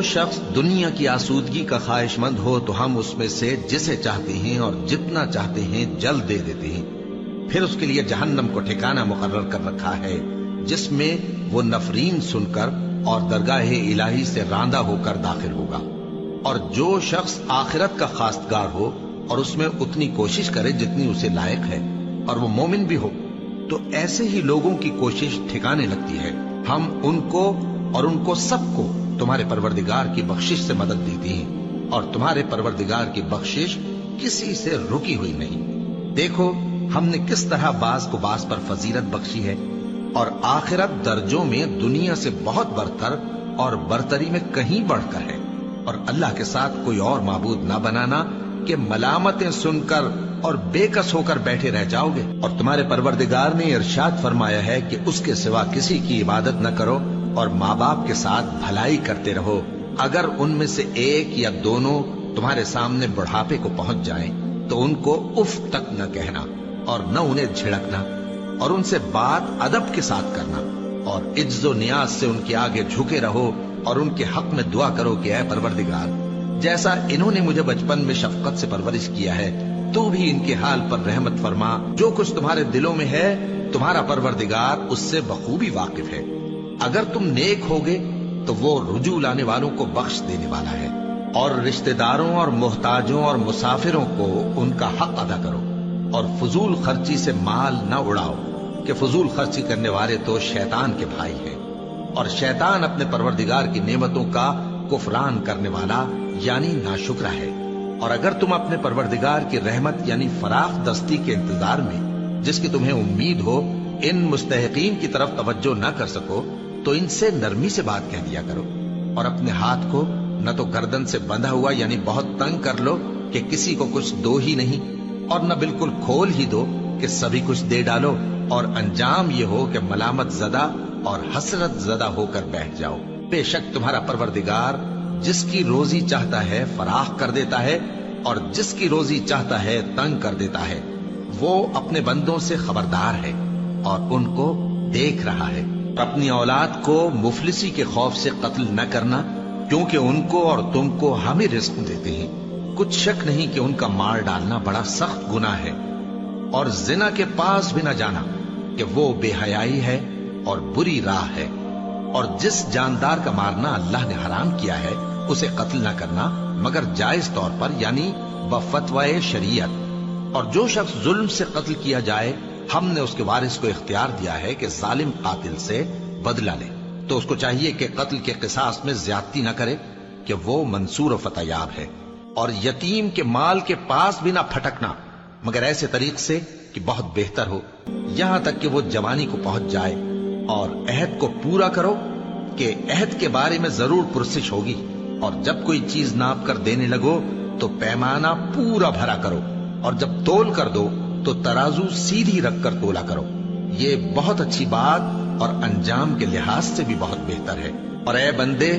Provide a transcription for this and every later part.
شخص دنیا کی آسودگی کا خواہش مند ہو تو ہم اس میں سے جسے چاہتے ہیں اور جتنا چاہتے ہیں جلد دے دیتے ہیں. پھر اس کے لیے جہنم کو ٹھکانہ مقرر کر رکھا ہے جس میں وہ نفرین سن کر اور درگاہ الہی سے راندہ ہو کر داخل ہوگا. اور جو شخص آخرت کا خواستگار ہو اور اس میں اتنی کوشش کرے جتنی اسے لائق ہے اور وہ مومن بھی ہو تو ایسے ہی لوگوں کی کوشش ٹھکانے لگتی ہے. ہم ان کو اور ان کو سب کو تمہارے پروردگار کی بخشش سے مدد دیتی ہیں اور تمہارے پروردگار کی بخشش کسی سے رکی ہوئی نہیں. دیکھو ہم نے کس طرح بعض کو بعض پر فضیلت بخشی ہے اور آخرت درجوں میں دنیا سے بہت برتر اور برتری میں کہیں بڑھ کر ہے. اور اللہ کے ساتھ کوئی اور معبود نہ بنانا کہ ملامتیں سن کر اور بے کس ہو کر بیٹھے رہ جاؤ گے. اور تمہارے پروردگار نے ارشاد فرمایا ہے کہ اس کے سوا کسی کی عبادت نہ کرو اور ماں باپ کے ساتھ بھلائی کرتے رہو. اگر ان میں سے ایک یا دونوں تمہارے سامنے بڑھاپے کو پہنچ جائیں تو ان کو اف تک نہ کہنا اور نہ انہیں جھڑکنا اور ان سے بات ادب کے ساتھ کرنا اور عجز و نیاز سے ان کے آگے جھکے رہو اور ان کے حق میں دعا کرو کہ اے پروردگار جیسا انہوں نے مجھے بچپن میں شفقت سے پرورش کیا ہے تو بھی ان کے حال پر رحمت فرما. جو کچھ تمہارے دلوں میں ہے تمہارا پروردگار اس سے بخوبی واقف ہے. اگر تم نیک ہوگے تو وہ رجوع لانے والوں کو بخش دینے والا ہے. اور رشتہ داروں اور محتاجوں اور مسافروں کو ان کا حق ادا کرو اور فضول خرچی سے مال نہ اڑاؤ کہ فضول خرچی کرنے والے تو شیطان کے بھائی ہیں اور شیطان اپنے پروردگار کی نعمتوں کا کفران کرنے والا یعنی ناشکرا ہے. اور اگر تم اپنے پروردگار کی رحمت یعنی فراخ دستی کے انتظار میں جس کی تمہیں امید ہو ان مستحقین کی طرف توجہ نہ کر سکو تو ان سے نرمی سے بات کہہ دیا کرو اور اپنے ہاتھ کو نہ تو گردن سے بندھا ہوا یعنی بہت تنگ کر لو کہ کسی کو کچھ دو ہی نہیں اور نہ بالکل کھول ہی دو کہ سبھی کچھ دے ڈالو اور انجام یہ ہو کہ ملامت زدہ اور حسرت زدہ ہو کر بیٹھ جاؤ. بے شک تمہارا پروردگار جس کی روزی چاہتا ہے فراخ کر دیتا ہے اور جس کی روزی چاہتا ہے تنگ کر دیتا ہے. وہ اپنے بندوں سے خبردار ہے اور ان کو دیکھ رہا ہے. اپنی اولاد کو مفلسی کے خوف سے قتل نہ کرنا کیونکہ ان کو اور تم کو ہم ہی رزق دیتے ہیں. کچھ شک نہیں کہ ان کا مار ڈالنا بڑا سخت گناہ ہے. اور زنا کے پاس بھی نہ جانا کہ وہ بے حیائی ہے اور بری راہ ہے. اور جس جاندار کا مارنا اللہ نے حرام کیا ہے اسے قتل نہ کرنا مگر جائز طور پر یعنی بفتوائے شریعت. اور جو شخص ظلم سے قتل کیا جائے ہم نے اس کے وارث کو اختیار دیا ہے کہ ظالم قاتل سے بدلہ لے تو اس کو چاہیے کہ قتل کے قصاص میں زیادتی نہ کرے کہ وہ منصور و فتح یاب ہے. اور یتیم کے مال کے پاس بھی نہ پھٹکنا مگر ایسے طریق سے کہ بہت بہتر ہو یہاں تک کہ وہ جوانی کو پہنچ جائے. اور عہد کو پورا کرو کہ عہد کے بارے میں ضرور پرسش ہوگی. اور جب کوئی چیز ناپ کر دینے لگو تو پیمانہ پورا بھرا کرو اور جب تول کر دو تو ترازو سیدھی رکھ کر تولا کرو. یہ بہت اچھی بات اور انجام کے لحاظ سے بھی بہت بہتر ہے. اور اے بندے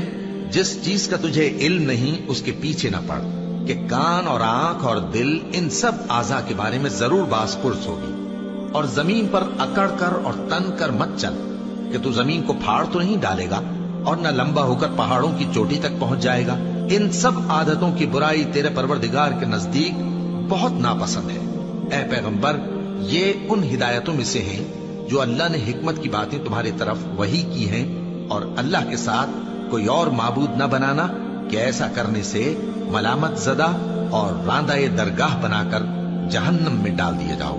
جس چیز کا تجھے علم نہیں اس کے پیچھے نہ پڑ کہ کان اور آنکھ اور دل ان سب اعضاء کے بارے میں ضرور باز پرس ہوگی. اور زمین پر اکڑ کر اور تن کر مت چل کہ تو زمین کو پھاڑ تو نہیں ڈالے گا اور نہ لمبا ہو کر پہاڑوں کی چوٹی تک پہنچ جائے گا. ان سب عادتوں کی برائی تیرے پروردگار کے نزدیک بہت ناپسند ہے. اے پیغمبر یہ ان ہدایتوں میں سے ہیں جو اللہ نے حکمت کی باتیں تمہاری طرف وحی کی ہیں. اور اللہ کے ساتھ کوئی اور معبود نہ بنانا کہ ایسا کرنے سے ملامت زدہ اور راندہ درگاہ بنا کر جہنم میں ڈال دیے جاؤ.